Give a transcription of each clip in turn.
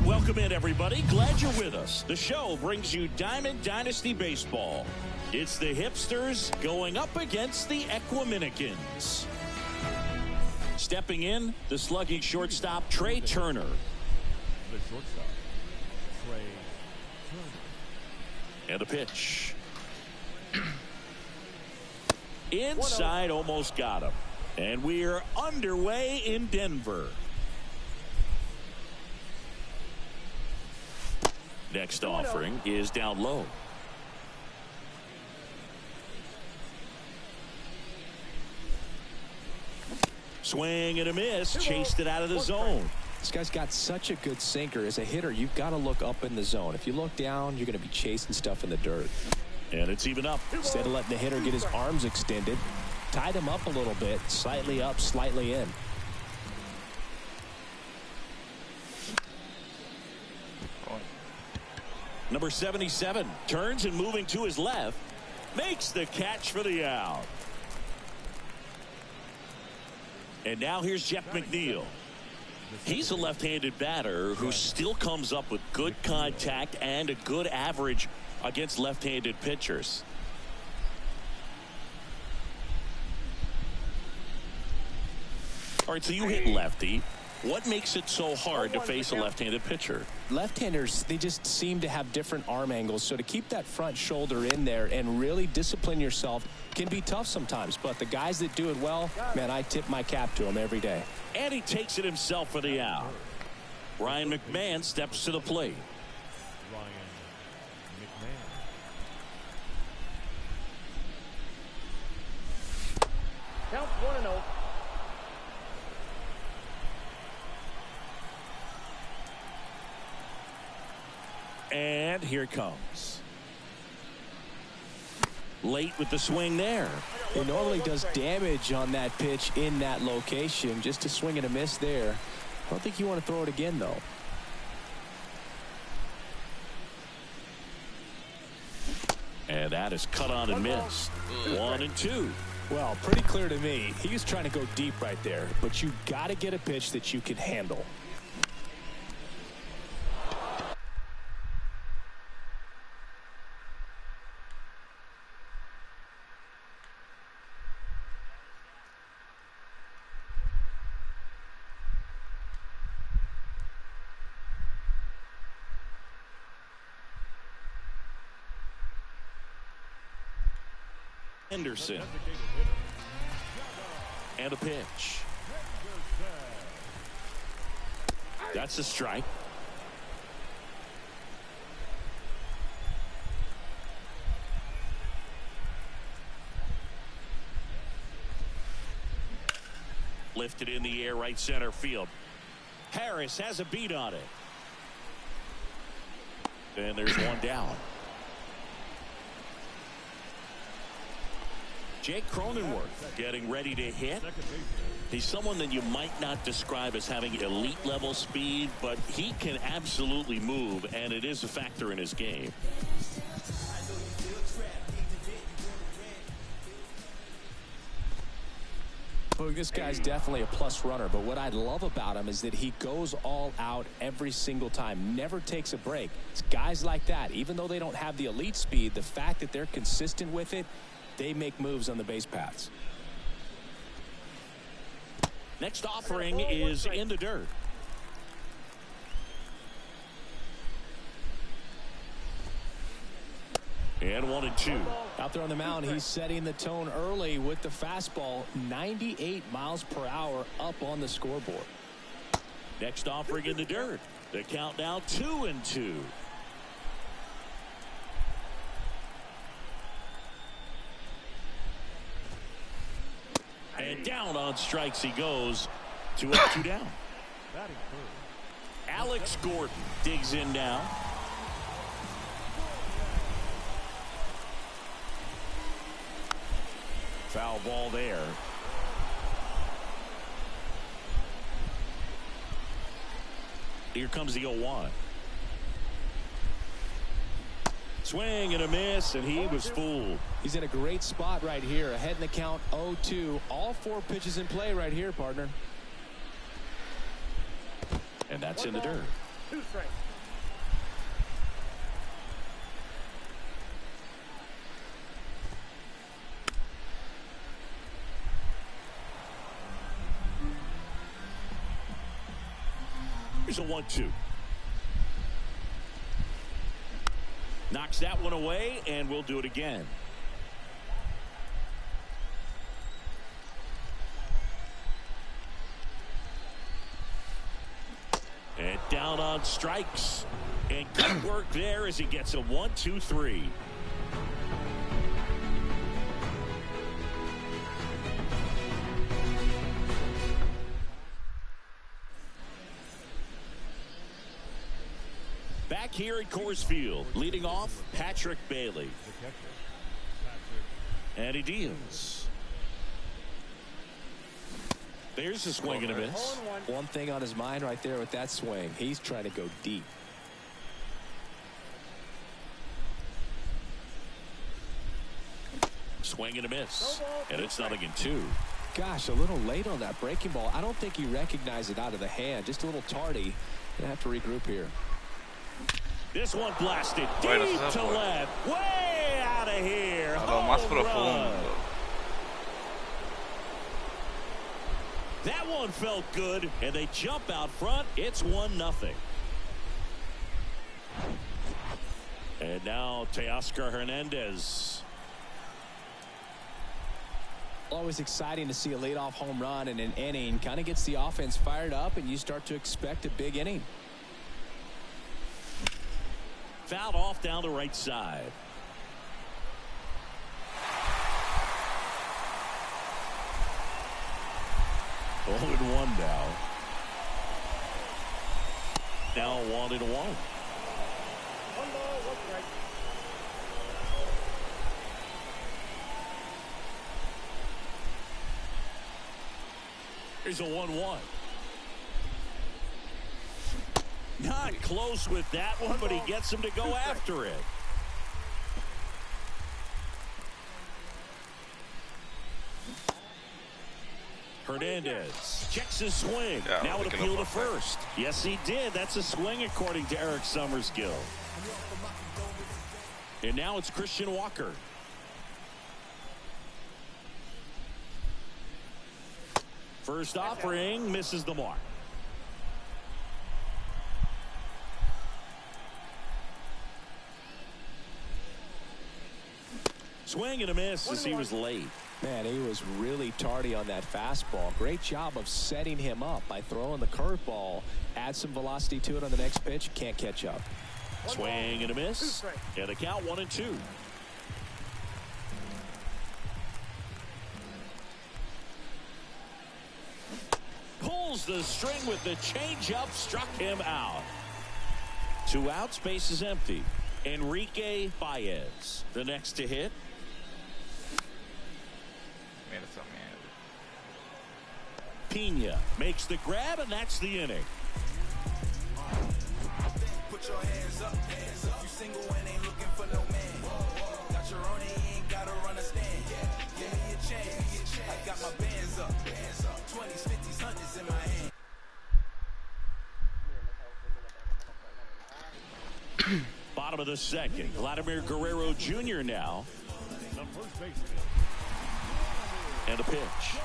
And welcome in, everybody. Glad you're with us. The show brings you Diamond Dynasty Baseball. It's the Hipsters going up against the Equiminicans. Stepping in, the slugging shortstop, Trey Turner. The shortstop, Trey Turner. And the pitch. Inside, almost got him. And we're underway in Denver. Next offering is down low. Swing and a miss. Chased it out of the zone. This guy's got such a good sinker. As a hitter, you've got to look up in the zone. If you look down, you're going to be chasing stuff in the dirt. And it's even up. Instead of letting the hitter get his arms extended, tied him up a little bit, slightly up, slightly in. Number 77 turns and moving to his left, makes the catch for the out. And now here's Jeff McNeil. He's a left-handed batter who still comes up with good contact and a good average against left-handed pitchers. All right, so you hit lefty. What makes it so hard to face a left-handed pitcher? Left-handers, they just seem to have different arm angles. So to keep that front shoulder in there and really discipline yourself can be tough sometimes. But the guys that do it well, man, I tip my cap to them every day. And he takes it himself for the out. Ryan McMahon steps to the plate. Ryan McMahon. Count 1-0. And here it comes. Late with the swing there. He normally does damage on that pitch in that location. Just a swing and a miss there. I don't think you want to throw it again, though. And that is cut on and missed. 1-2. Well, pretty clear to me. He was trying to go deep right there. But you got to get a pitch that you can handle. Henderson. And a pitch. That's a strike. Lifted in the air, right center field. Harris has a beat on it. And there's one down. Jake Cronenworth getting ready to hit. He's someone that you might not describe as having elite level speed, but he can absolutely move, and it is a factor in his game. Well, this guy's definitely a plus runner, but what I love about him is that he goes all out every single time, never takes a break. It's guys like that, even though they don't have the elite speed, the fact that they're consistent with it, they make moves on the base paths. Next offering is in the dirt. And 1-2. Out there on the mound, he's setting the tone early with the fastball. 98 miles per hour up on the scoreboard. Next offering in the dirt. The count now 2-2. And down on strikes he goes. 2 up, 2 down. Alex Gordon digs in now. Foul ball there. Here comes the 0-1. Swing and a miss, and he was fooled. He's in a great spot right here. Ahead in the count 0-2. All 4 pitches in play right here, partner. And that's in the dirt. 2 strikes. Here's a 1-2. Knocks that one away, and we'll do it again. And down on strikes. And good work there as he gets a 1-2-3. Back here at Coors Field, leading off, Patrick Bailey. And he deals. There's a swing and a miss. One thing on his mind right there with that swing. He's trying to go deep. Swing and a miss. And it's 0-2. Gosh, a little late on that breaking ball. I don't think he recognized it out of the hand. Just a little tardy. Gonna have to regroup here. This one blasted deep to left. Way out of here. Lo más profundo. That one felt good, and they jump out front. It's 1-0. And now Teoscar Hernandez. Always exciting to see a leadoff home run in an inning. Kind of gets the offense fired up, and you start to expect a big inning. Fouled off down the right side. Oh, and 1 now. Now 1-1. 1 ball, 1 strike. Here's a 1-1. Not close with that one, but he gets him to go after it. Hernandez checks his swing. Yeah, now an appeal to first. Yes, he did. That's a swing according to Eric Summerskill. And now it's Christian Walker. First offering misses the mark. Swing and a miss as he was late. Man, he was really tardy on that fastball. Great job of setting him up by throwing the curveball. Add some velocity to it on the next pitch. Can't catch up. Swing and a miss. And the count 1-2. Pulls the string with the changeup. Struck him out. 2 outs. Base is empty. Enrique Baez, the next to hit. Pena makes the grab, and that's the inning. Put your hands up, hands up. You single and ain't looking for no man. Got your own, you ain't gotta run a stand. Give me a chance. I got my bands up, 20s, 50s, 100s in my hand. Bottom of the second. Vladimir Guerrero Jr. now. The first baseman. And a pitch.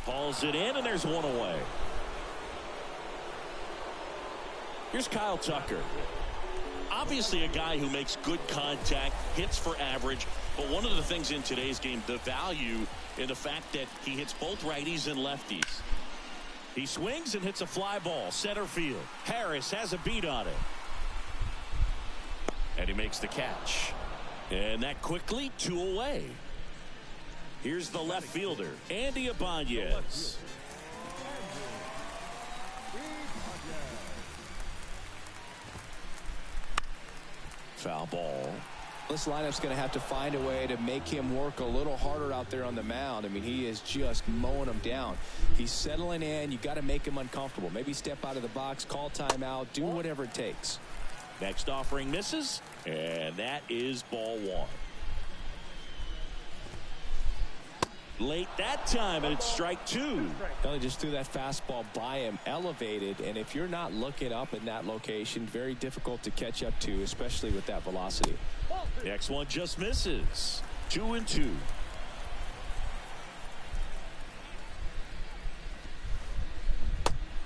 Hauls it in, and there's 1 away. Here's Kyle Tucker. Obviously a guy who makes good contact, hits for average, but one of the things in today's game, the value in the fact that he hits both righties and lefties. He swings and hits a fly ball, center field. Harris has a beat on it. And he makes the catch. And that quickly 2 away. Here's the left fielder, Andy Ibanez. Foul ball. This lineup's going to have to find a way to make him work a little harder out there on the mound. I mean, he is just mowing them down. He's settling in. You got to make him uncomfortable. Maybe step out of the box, call timeout, do whatever it takes. Next offering misses, and that is ball 1. Late that time, and it's strike two. Well, he just threw that fastball by him, elevated, and if you're not looking up in that location, very difficult to catch up to, especially with that velocity. Next one just misses. 2-2.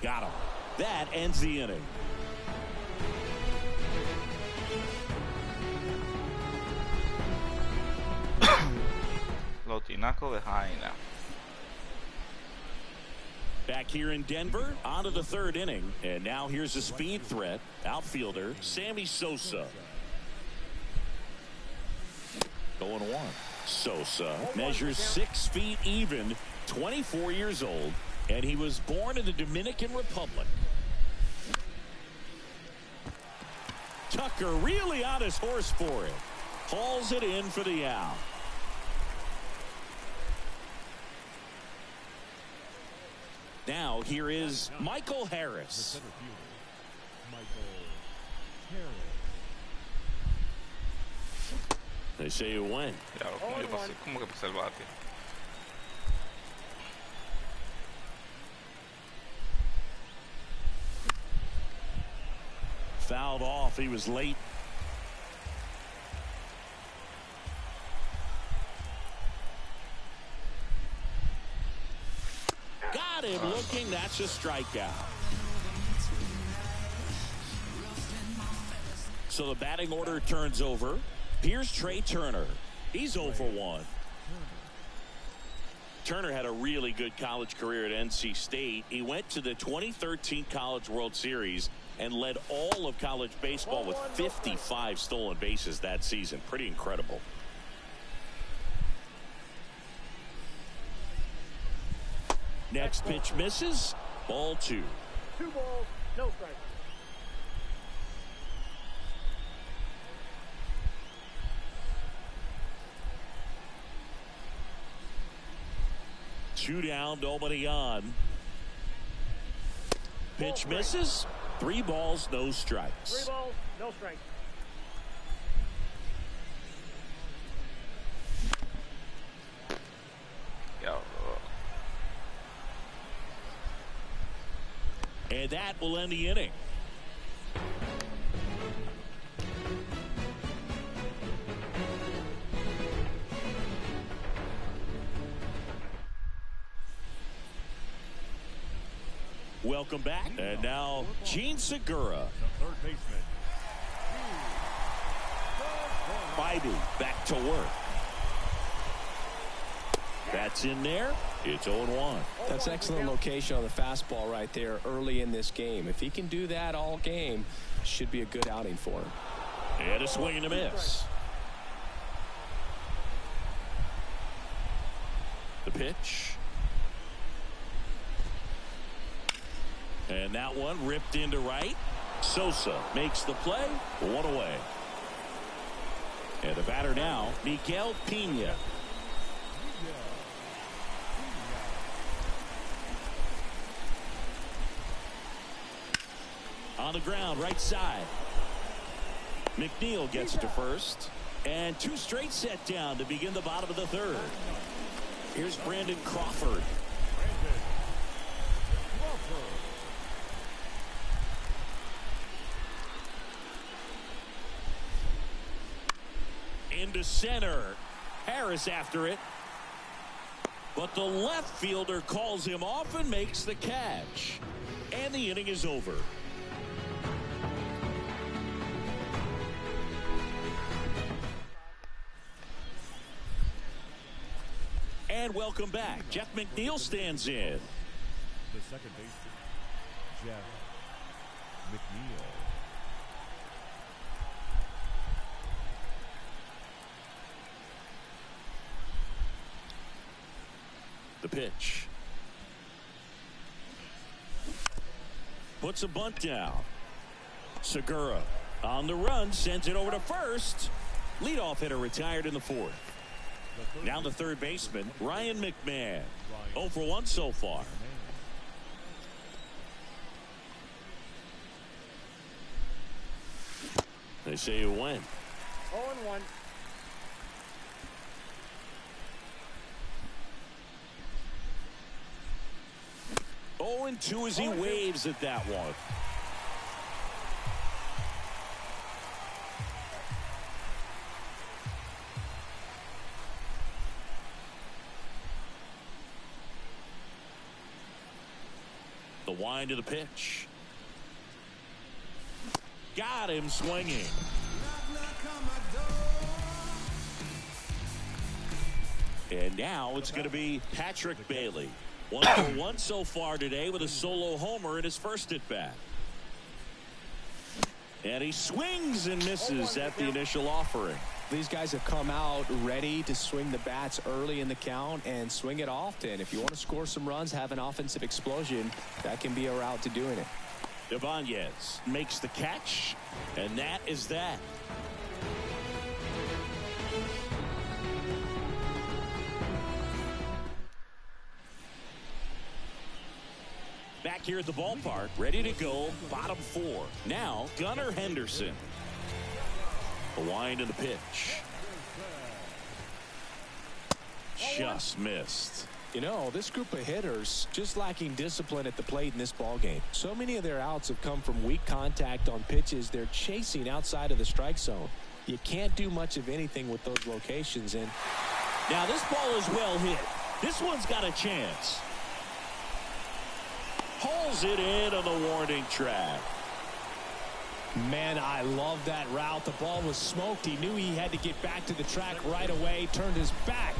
Got him. That ends the inning. Los Tinacos de Haina. Back here in Denver, on to the third inning. And now here's a speed threat. Outfielder, Sammy Sosa. Going one. Sosa measures 6 feet even, 24 years old, and he was born in the Dominican Republic. Tucker really on his horse for it. Hauls it in for the out. Now here is Michael Harris. They say you win. Ya, ¿cómo que pasé el bate? Fouled off. He was late. Got him looking. That's a strikeout. So the batting order turns over. Here's Trey Turner. He's 0 for 1. Turner had a really good college career at NC State. He went to the 2013 College World Series and led all of college baseball with 55 stolen bases that season. Pretty incredible. Next pitch misses. Ball 2. 2 balls, no strikes. Two down, nobody on. Pitch misses. 3 balls, no strikes. 3 balls, no strikes. Ya, And that will end the inning. Welcome back. And now Gene Segura. The third baseman. Biden back to work. That's in there. It's 0-1. That's excellent location on the fastball right there early in this game. If he can do that all game, should be a good outing for him. And a swing and a miss. The pitch. And that one ripped into right. Sosa makes the play. 1 away. And the batter now, Miguel Pena. On the ground, right side. McNeil gets it to first. And 2 straight set down to begin the bottom of the third. Here's Brandon Crawford. Into center. Harris after it. But the left fielder calls him off and makes the catch. And the inning is over. And welcome back. Jeff McNeil stands in. The second baseman, Jeff McNeil. The pitch. Puts a bunt down. Segura on the run, sends it over to first. Leadoff hitter retired in the 4th. Now the third baseman, Ryan McMahon. 0 for 1 so far. They say you win. 0-1. 0-2 as he waves at that one. The wind of the pitch. Got him swinging. And now it's going to be Patrick Bailey. 1 for 1 so far today with a solo homer in his first at bat. And he swings and misses at the initial offering. These guys have come out ready to swing the bats early in the count and swing it often. If you want to score some runs, have an offensive explosion, that can be a route to doing it. Ibanez makes the catch, and that is that. Back here at the ballpark, ready to go, bottom 4. Now, Gunnar Henderson. The wind of the pitch. Just missed. You know, this group of hitters just lacking discipline at the plate in this ballgame. So many of their outs have come from weak contact on pitches they're chasing outside of the strike zone. You can't do much of anything with those locations. And now this ball is well hit. This one's got a chance. Pulls it in on the warning track. Man, I love that route. The ball was smoked. He knew he had to get back to the track right away. Turned his back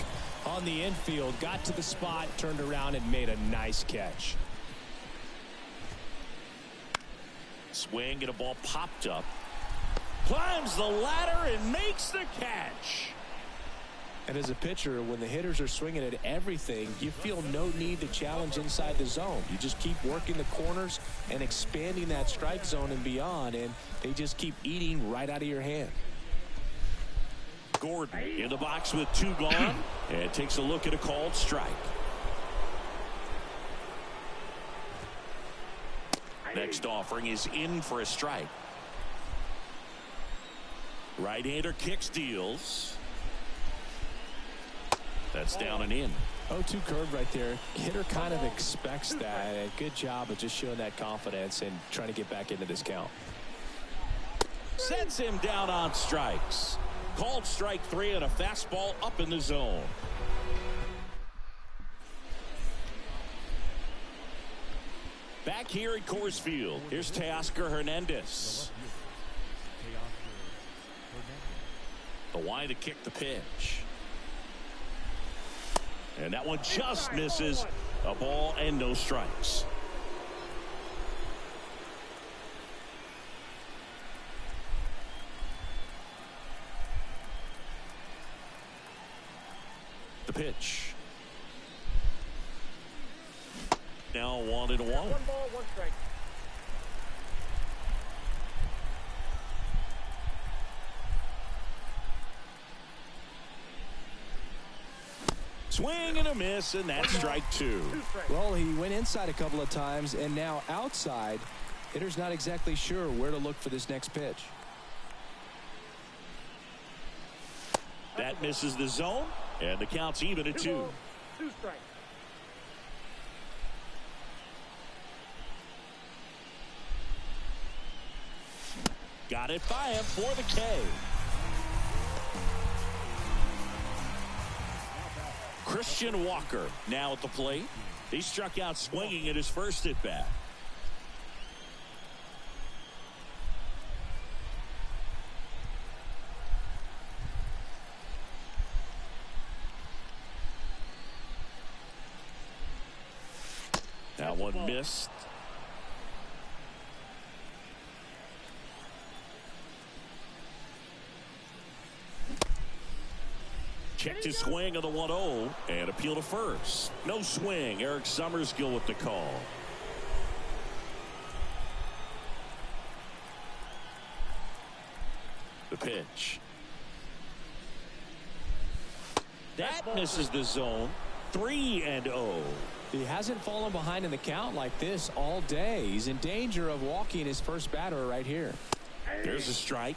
on the infield. Got to the spot, turned around, and made a nice catch. Swing and a ball popped up. Climbs the ladder and makes the catch. And as a pitcher, when the hitters are swinging at everything, you feel no need to challenge inside the zone. You just keep working the corners and expanding that strike zone and beyond, and they just keep eating right out of your hand. Gordon in the box with 2 gone and takes a look at a called strike. Next offering is in for a strike. Right-hander kicks, deals. That's down and in. 0-2 curve right there. Hitter kind of expects that. And good job of just showing that confidence and trying to get back into this count. Sets him down on strikes. Called strike 3 and a fastball up in the zone. Back here at Coors Field, here's Teoscar Hernandez. The wind to kick the pitch. And that one just misses. A ball and no strikes. The pitch. Now 1-1. 1 ball, 1 strike. Swing and a miss, and that's strike 2. Well, he went inside a couple of times, and now outside. Hitter's not exactly sure where to look for this next pitch. That misses the zone, and the count's even at 2. 2 strikes. Got it by him for the K. Christian Walker now at the plate. He struck out swinging at his first at bat. That one missed. Checked his swing on the 1-0 and appeal to first. No swing. Eric Summersgill with the call. The pitch. That misses the zone. 3-0. He hasn't fallen behind in the count like this all day. He's in danger of walking his first batter right here. There's a strike.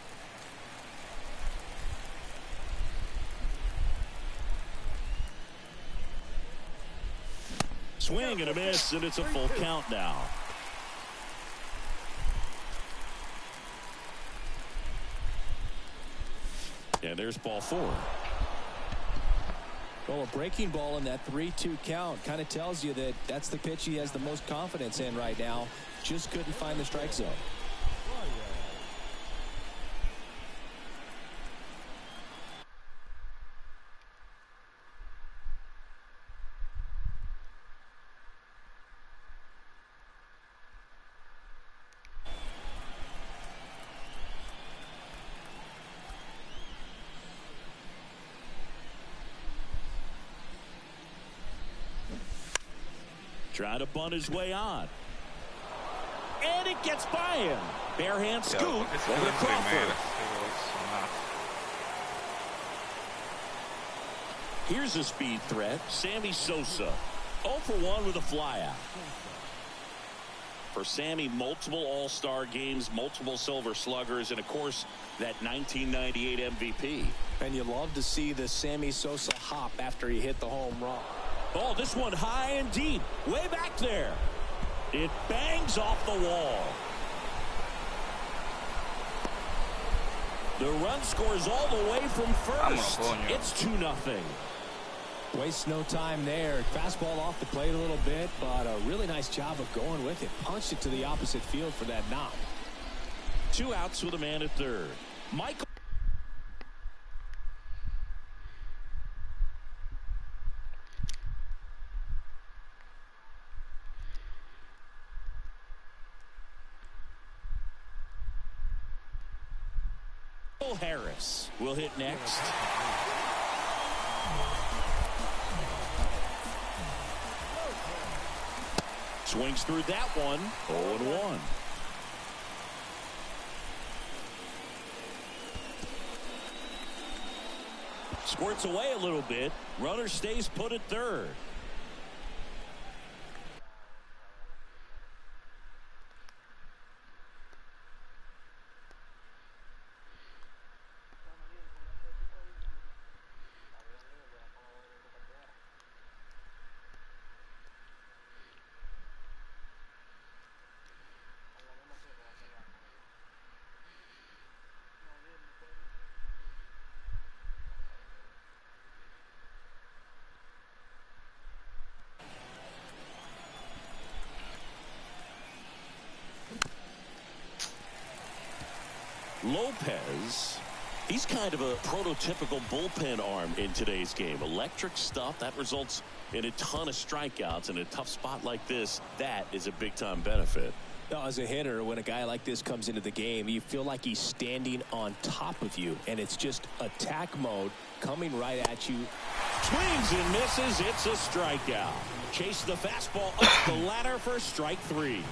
swing and a miss, and it's a full count now. And there's ball 4. Well, a breaking ball in that 3-2 count kind of tells you that that's the pitch he has the most confidence in right now. Just couldn't find the strike zone. Trying to bunt his way on. And it gets by him. Bare hand scoop over to Crawford. Here's a speed threat. Sammy Sosa. 0 for 1 with a flyout. For Sammy, multiple All-Star games, multiple Silver Sluggers, and of course, that 1998 MVP. And you love to see the Sammy Sosa hop after he hit the home run. Oh, this one high and deep. Way back there. It bangs off the wall. The run scores all the way from first. It's 2-0. Wastes no time there. Fastball off the plate a little bit, but a really nice job of going with it. Punched it to the opposite field for that knock. 2 outs with a man at third. Michael. Harris will hit next. Swings through that one. 0-1. Squirts away a little bit. Runner stays put at third. Lopez, he's kind of a prototypical bullpen arm in today's game. Electric stuff that results in a ton of strikeouts. In a tough spot like this, that is a big-time benefit. Now, as a hitter, when a guy like this comes into the game, you feel like he's standing on top of you, and it's just attack mode coming right at you. Swings and misses. It's a strikeout. Chase the fastball up the ladder for strike 3.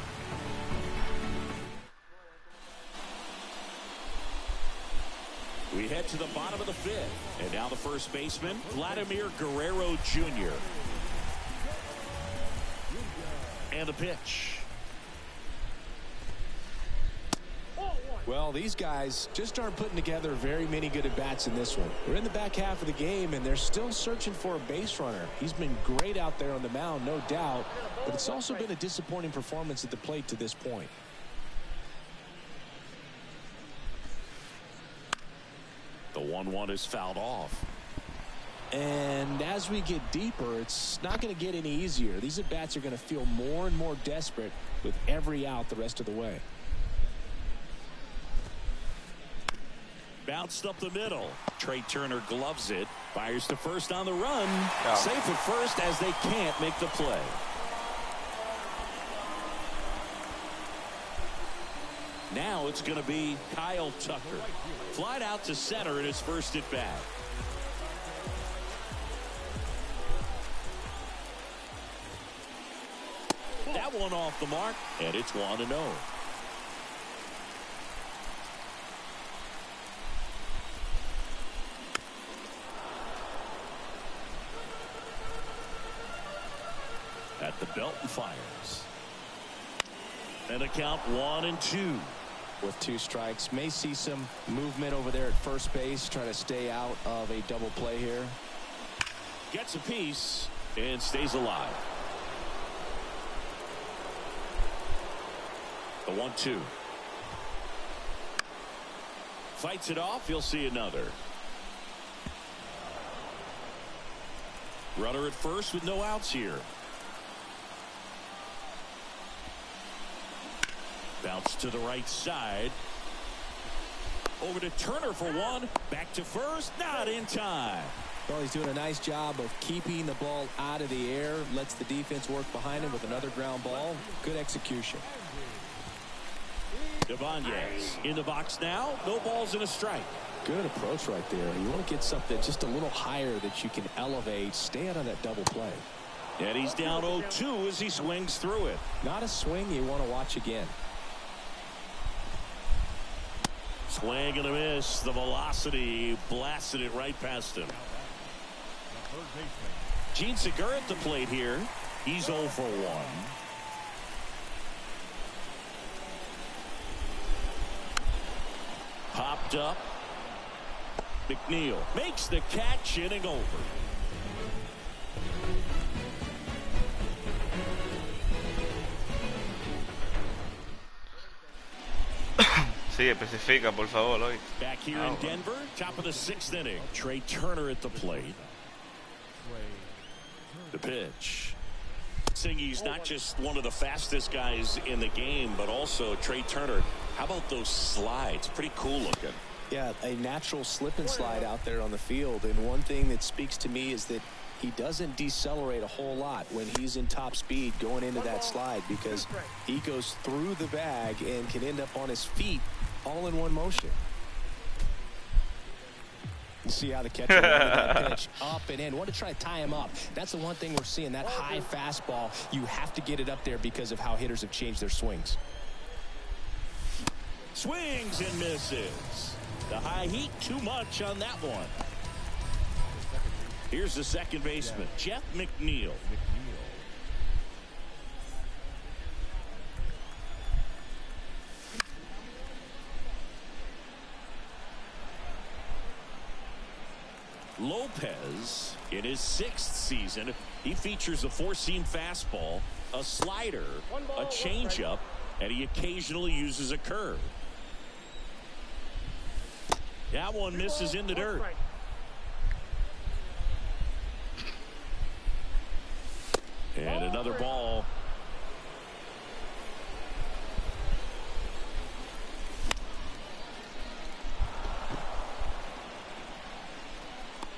We head to the bottom of the 5th. And now the first baseman, Vladimir Guerrero Jr. And the pitch. Well, these guys just aren't putting together very many good at-bats in this one. We're in the back half of the game, and they're still searching for a base runner. He's been great out there on the mound, no doubt, but it's also been a disappointing performance at the plate to this point. The 1-1 is fouled off. And as we get deeper, it's not going to get any easier. These at-bats are going to feel more and more desperate with every out the rest of the way. Bounced up the middle. Trey Turner gloves it. Fires to first on the run. Safe at first as they can't make the play. Now it's going to be Kyle Tucker. Flied out to center in his first at bat. That one off the mark, and it's 1-0. At the belt and fires. And a count 1-2. With 2 strikes, may see some movement over there at first base, try to stay out of a double play here. Gets a piece and stays alive. The 1-2. Fights it off. You'll see another. Runner at first with no outs here. Bounce to the right side. Over to Turner for one. Back to first. Not in time. Well, he's doing a nice job of keeping the ball out of the air. Lets the defense work behind him with another ground ball. Good execution. Ibanez in the box now. No balls and a strike. Good approach right there. You want to get something just a little higher that you can elevate. Stay out of that double play. And he's down 0-2 as he swings through it. Not a swing you want to watch again. Swing and a miss. The velocity blasted it right past him. Gene Segura at the plate here. He's 0 for 1. Popped up. McNeil makes the catch, inning over. Sí, especifica, por favor, hoy. Back here in Denver, top of the 6th inning. Trey Turner at the plate. The pitch. Saying he's not just one of the fastest guys in the game, but also Trey Turner. How about those slides? Pretty cool looking. Yeah, a natural slip and slide out there on the field. And one thing that speaks to me is that he doesn't decelerate a whole lot when he's in top speed going into that slide, because he goes through the bag and can end up on his feet all in one motion. You see how the catcher wanted that pitch up and in. Want to try to tie him up. That's the one thing we're seeing, that high fastball. You have to get it up there because of how hitters have changed their swings. Swings and misses. The high heat, too much on that one. Here's the second baseman, Jeff McNeil. Lopez, in his 6th season, he features a 4-seam fastball, a slider, a changeup, and he occasionally uses a curve. That one misses in the dirt. And another ball.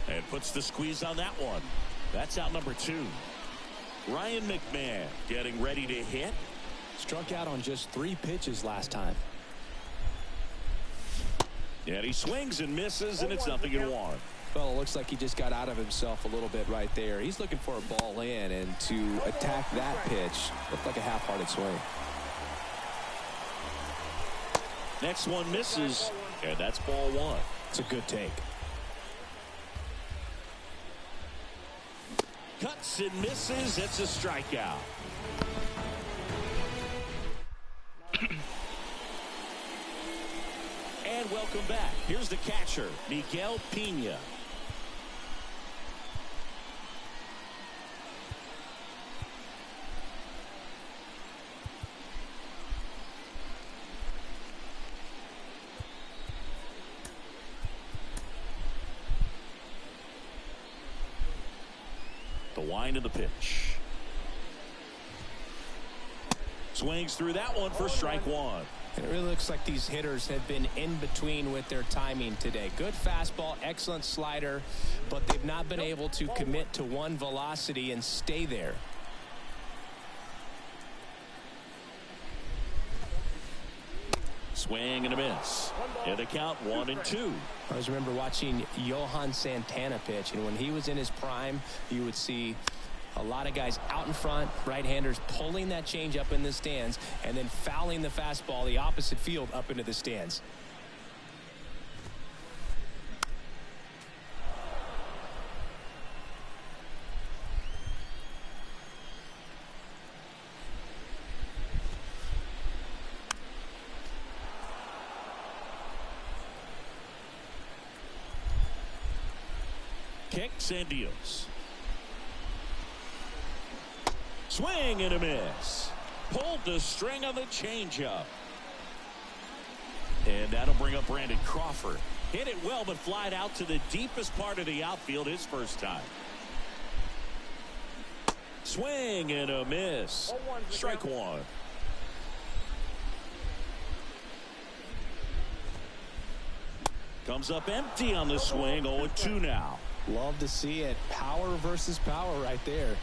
And puts the squeeze on that one. That's out number 2. Ryan McMahon getting ready to hit. Struck out on just 3 pitches last time. And he swings and misses, and it's 0-1. Well, it looks like he just got out of himself a little bit right there. He's looking for a ball in, and to attack that pitch looked like a half-hearted swing. Next one misses, and that's ball 1. It's a good take. Cuts and misses. It's a strikeout. And welcome back. Here's the catcher, Miguel Pena. The wind of the pitch. Swings through that one for strike 1. And it really looks like these hitters have been in between with their timing today. Good fastball, excellent slider, but they've not been able to commit to one velocity and stay there. Swing and a miss. And the count 1-2. I always remember watching Johan Santana pitch, and when he was in his prime, you would see a lot of guys out in front, right-handers pulling that change up in the stands and then fouling the fastball the opposite field up into the stands. Kicks and deals. Swing and a miss. Pulled the string on the changeup. And that'll bring up Brandon Crawford. Hit it well, but flied out to the deepest part of the outfield his first time. Swing and a miss. Strike one. Comes up empty on the swing. 0-2 now. Love to see it. Power versus power right there.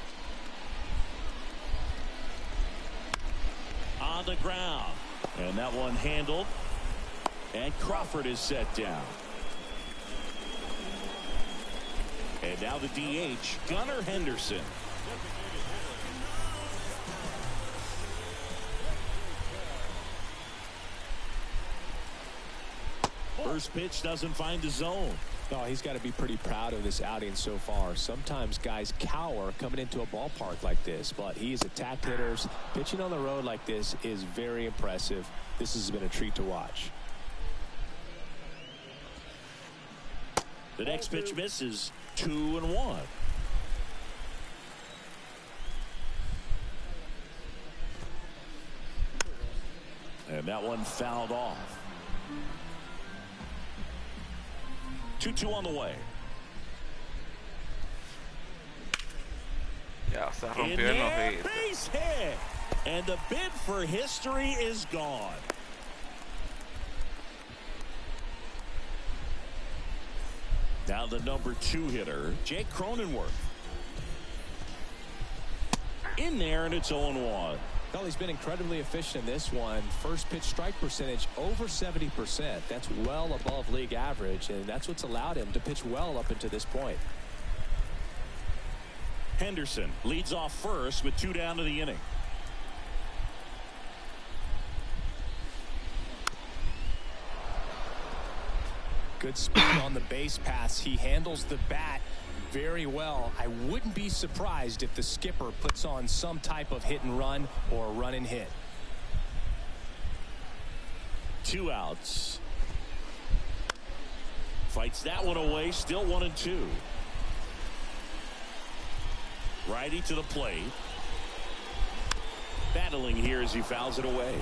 On the ground. And that one handled. And Crawford is set down. And now the DH, Gunnar Henderson. First pitch doesn't find the zone. Oh, he's got to be pretty proud of this outing so far. Sometimes guys cower coming into a ballpark like this, but he's attacked hitters. Pitching on the road like this is very impressive. This has been a treat to watch. The next pitch misses. 2-1. And that one fouled off. 2-2 on the way. Ya se rompió el ojito. Base hit. And the bid for history is gone. Now the number 2 hitter, Jake Cronenworth. In there, and it's 0-1. Well, he's been incredibly efficient in this one. First pitch strike percentage over 70%. That's well above league average, and that's what's allowed him to pitch well up until this point. Henderson leads off first with 2 down to the inning. Good speed on the base pass. He handles the bat very well. I wouldn't be surprised if the skipper puts on some type of hit and run or run and hit. 2 outs. Fights that one away. Still 1-2. Righty to the plate. Battling here as he fouls it away.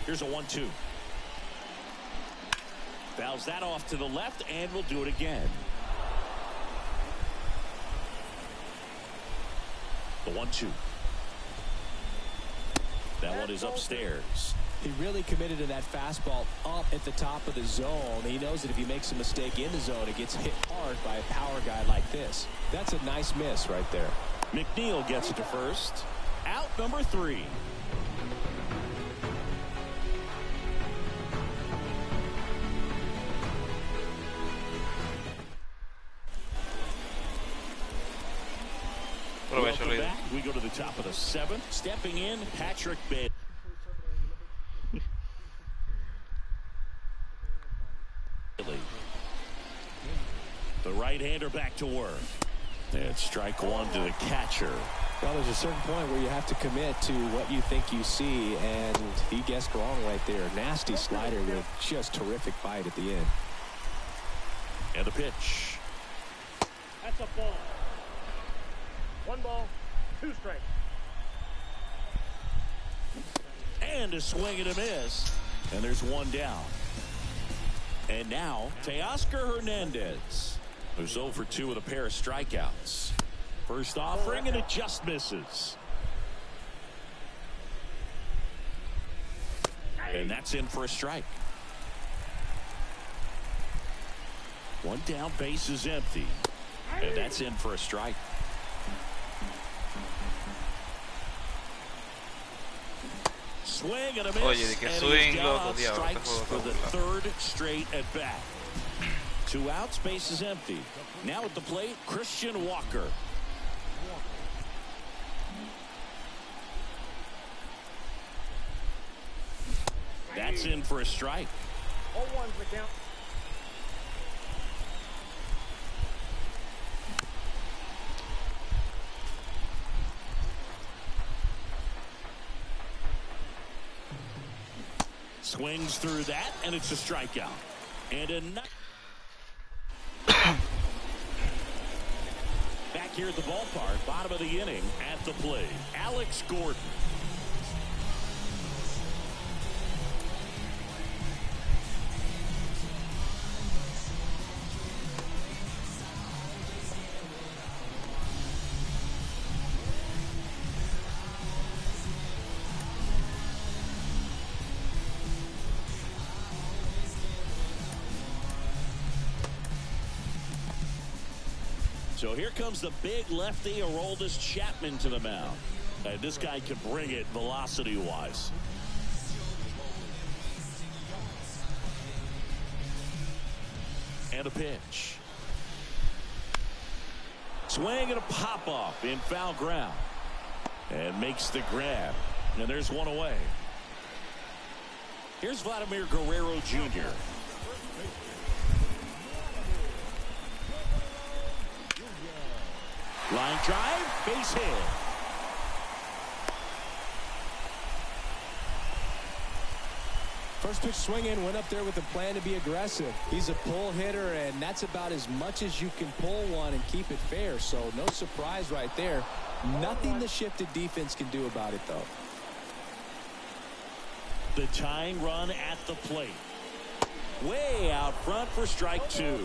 Here's a 1-2. Fouls that off to the left, and will do it again. The 1-2. That one is upstairs. He really committed to that fastball up at the top of the zone. He knows that if he makes a mistake in the zone, it gets hit hard by a power guy like this. That's a nice miss right there. McNeil gets it to first. Out number 3. Welcome back. We go to the top of the 7th. Stepping in, Patrick Bailey. The right-hander back to work. And strike 1 to the catcher. Well, there's a certain point where you have to commit to what you think you see, and he guessed wrong right there. Nasty slider with just terrific bite at the end. And the pitch. That's a ball. 1 ball, 2 strikes. And a swing and a miss. And there's 1 down. And now, Teoscar Hernandez, who's 0 for 2 with a pair of strikeouts. First offering, and it just misses. And that's in for a strike. 1 down, base is empty. And that's in for a strike. Swing and a miss. Oye, de que swing, loco, diablo, strikes for the 3rd straight at bat. 2 outs, base is empty. Now at the plate, Christian Walker. That's in for a strike. 0-1's the count. Swings through that, and it's a strikeout. And a back here at the ballpark. Bottom of the inning at the plate, Alex Gordon. So here comes the big lefty, Aroldis Chapman, to the mound. And this guy can bring it velocity-wise. And a pitch. Swing and a pop-off in foul ground. And makes the grab. And there's one away. Here's Vladimir Guerrero Jr. Line drive, base hit. First pitch swinging, went up there with a plan to be aggressive. He's a pull hitter, and that's about as much as you can pull one and keep it fair. So no surprise right there. Nothing the shifted defense can do about it, though. The tying run at the plate. Way out front for strike two.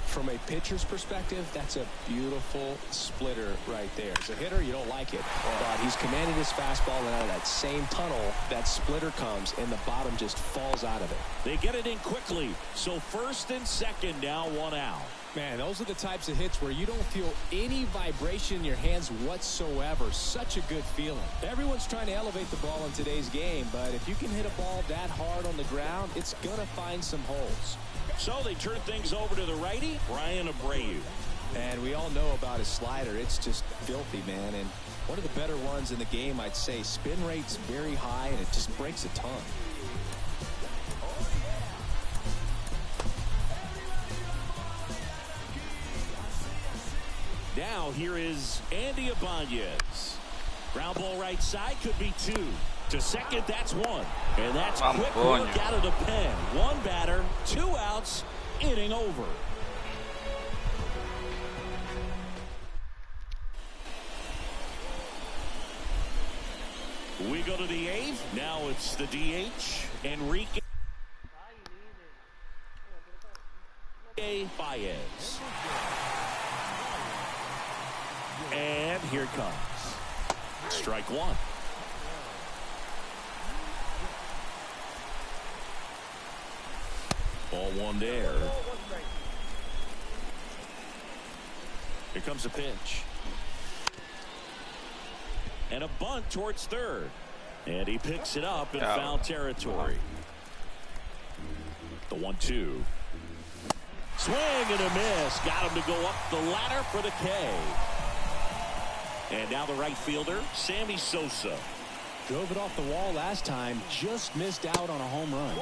From a pitcher's perspective, that's a beautiful splitter right there. As a hitter, you don't like it, but he's commanded his fastball, and out of that same tunnel, that splitter comes, and the bottom just falls out of it. They get it in quickly, so first and second now, one out. Man, those are the types of hits where you don't feel any vibration in your hands whatsoever. Such a good feeling. Everyone's trying to elevate the ball in today's game, but if you can hit a ball that hard on the ground, it's going to find some holes. So they turn things over to the righty, Brian Abreu. And we all know about his slider. It's just filthy, man. And one of the better ones in the game, I'd say. Spin rate's very high, and it just breaks a ton. Now here is Andy Ibanez. Ground ball right side, could be two. To second, that's one. And that's quick work out of the pen. One batter, two outs, inning over. We go to the eighth. Now it's the DH, Enrique Baez. And here it comes. Strike one. Ball one there. Here comes a pitch. And a bunt towards third. And he picks it up in foul territory. The 1-2. Swing and a miss. Got him to go up the ladder for the K. And now the right fielder, Sammy Sosa. Drove it off the wall last time. Just missed out on a home run.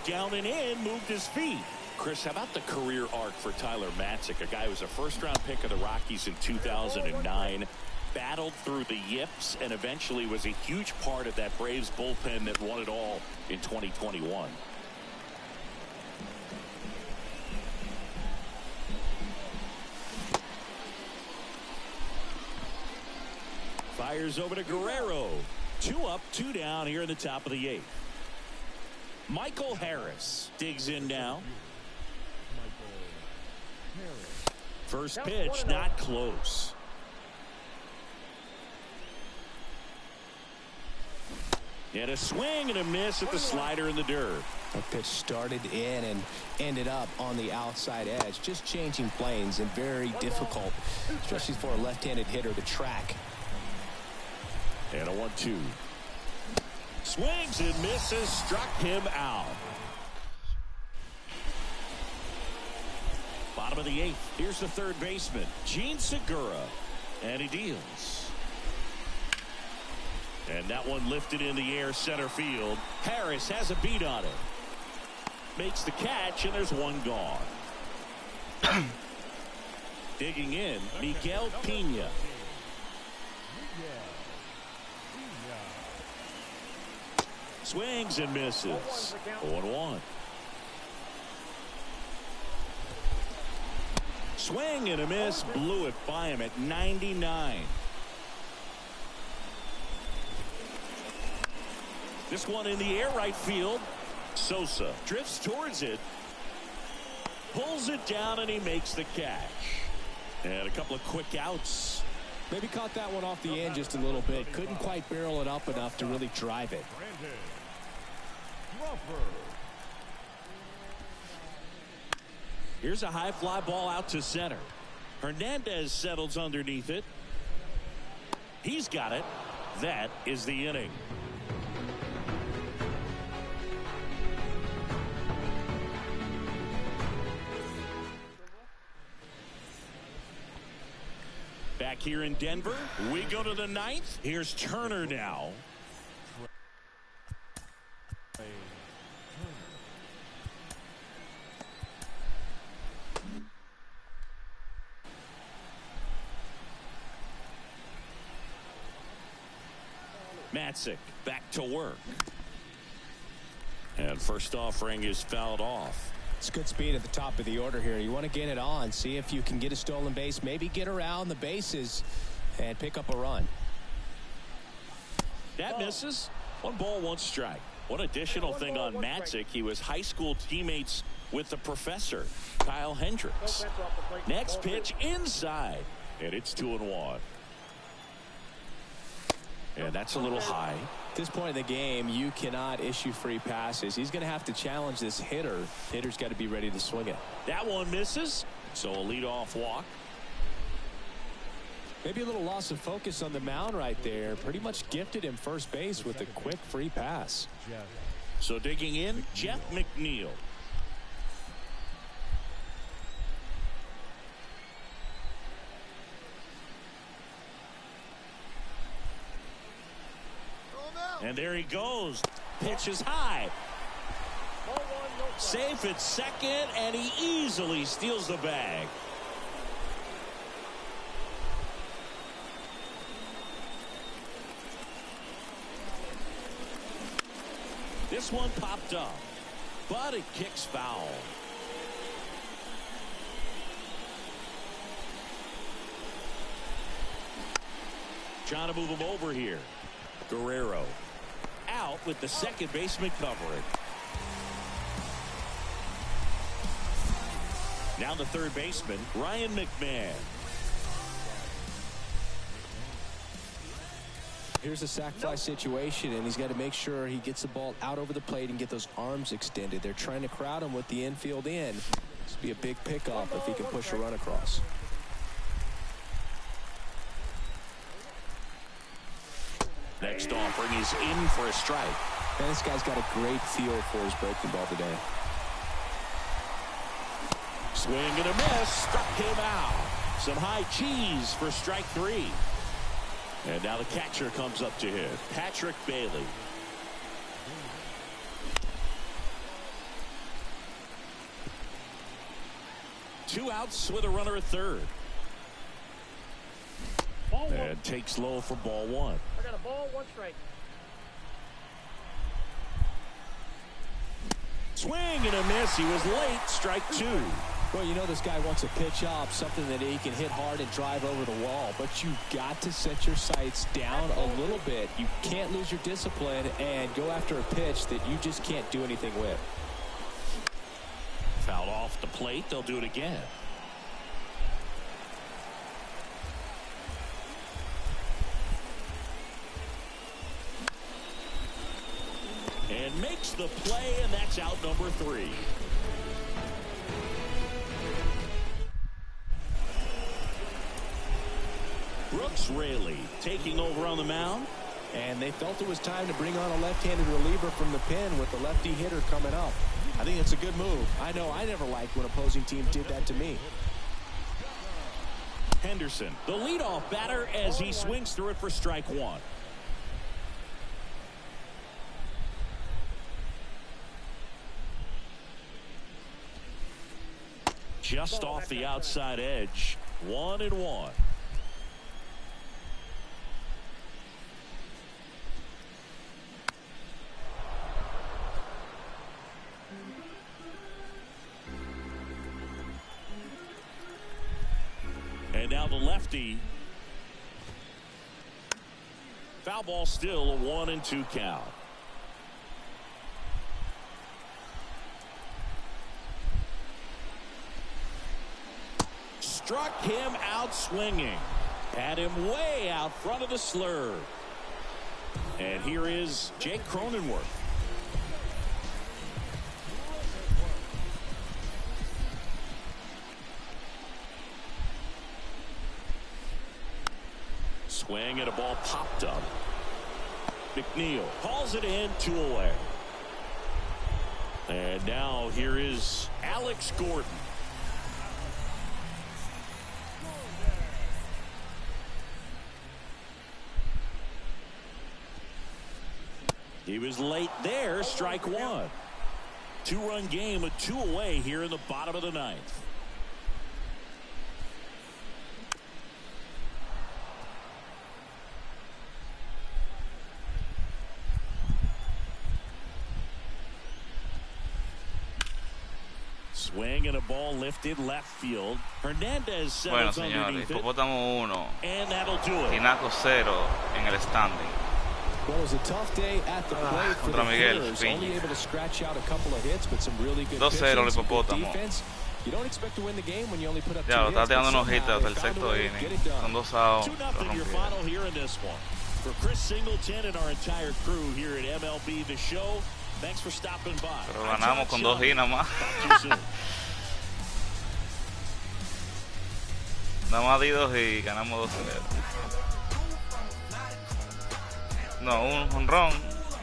Down and in, moved his feet. Chris, how about the career arc for Tyler Matzik, a guy who was a first-round pick of the Rockies in 2009, battled through the yips, and eventually was a huge part of that Braves bullpen that won it all in 2021. Fires over to Guerrero. 2 up, 2 down here in the top of the 8th. Michael Harris digs in now. First pitch, not close. And a swing and a miss at the slider in the dirt. That pitch started in and ended up on the outside edge. Just changing planes and very difficult, especially for a left-handed hitter to track. And a 1-2. Swings and misses, struck him out. Bottom of the 8th. Here's the third baseman, Gene Segura. And he deals. And that one lifted in the air center field. Harris has a beat on it. Makes the catch, and there's one gone. Digging in, Miguel Pena. Swings and misses. 0-1. Swing and a miss. Blew it by him at 99. This one in the air right field. Sosa drifts towards it. Pulls it down and he makes the catch. And a couple of quick outs. Maybe caught that one off the end just a little bit. Couldn't quite barrel it up enough to really drive it. Here's a high fly ball out to center. Hernandez settles underneath it. He's got it. That is the inning. Back here in Denver, we go to the ninth. Here's Turner now. Matzik back to work. And first offering is fouled off. It's good speed at the top of the order here. You want to get it on, see if you can get a stolen base, maybe get around the bases and pick up a run. That misses. 1 ball, 1 strike. One additional thing on Matzik, he was high school teammates with the professor, Kyle Hendricks. Next pitch inside, and it's 2-1. And that's a little high. At this point in the game, you cannot issue free passes. He's going to have to challenge this hitter. Hitter's got to be ready to swing it. That one misses, so a leadoff walk. Maybe a little loss of focus on the mound right there. Pretty much gifted him first base with a quick free pass. So digging in, Jeff McNeil. And there he goes. Pitch is high. Safe at second, and he easily steals the bag. This one popped up, but it kicks foul. Trying to move him over here. Guerrero out with the second baseman covering. Now the third baseman, Ryan McMahon. Here's a sac fly situation, and he's got to make sure he gets the ball out over the plate and get those arms extended. They're trying to crowd him with the infield in. This will be a big pickoff if he can push a run across. Next offering is in for a strike. Man, this guy's got a great feel for his breaking ball today. Swing and a miss. Struck him out. Some high cheese for strike 3. And now the catcher comes up to him, Patrick Bailey. Two outs with a runner at third. And takes low for ball 1. I got a ball, 1 strike. Swing and a miss. He was late. Strike 2. Well, you know this guy wants a pitch up, something that he can hit hard and drive over the wall. But you got to set your sights down a little bit. You can't lose your discipline and go after a pitch that you just can't do anything with. Foul off the plate. They'll do it again. And makes the play, and that's out number 3. Brooks Raley taking over on the mound. And they felt it was time to bring on a left-handed reliever from the pen with the lefty hitter coming up. I think it's a good move. I know I never liked when opposing teams did that to me. Henderson, the leadoff batter, as he swings through it for strike 1. Just off the outside edge. 1-1. lefty. Foul ball, still a 1-2 count. Struck him out swinging. Had him way out front of the slurve. And here is Jake Cronenworth. Swing and a ball popped up. McNeil calls it in, 2 away. And now here is Alex Gordon. He was late there, strike 1. 2-run game with 2 away here in the bottom of the 9th. Swing and a ball lifted left field. Hernandez Bueno, settles señores, underneath it. Hipopótamo 1, And that'll do it. Tinacos 0 en el standing. Well, it was a tough day at the plate for the contra Miguel, Brewers. Piña. Only able to scratch out a couple of hits, but some really good 2-0 pitching, some good Hipopótamo. defense. You don't expect to win the game when you only put up 2 Ya, lo hits, está tirando but unos hits somehow hasta they el found a sexto way to get inning. it done. Son 2 outs. 2-0 your final here in this one. For Chris Singleton and our entire crew here at MLB The Show, thanks for stopping by. Pero ganamos con 2 hits nada más. Talk to you soon. Nada más di 2 y ganamos 2-0. No, un jonrón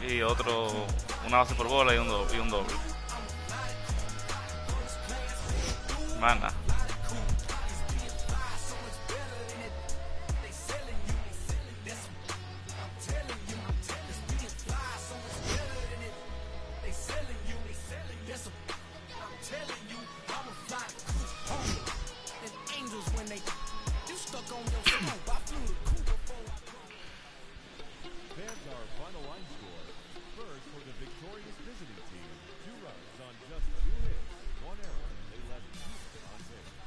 y otro, una base por bola y un doble. Mana. Fans our final line score. First for the victorious visiting team. 2 runs on just 2 hits, 1 error. They left 2 on base.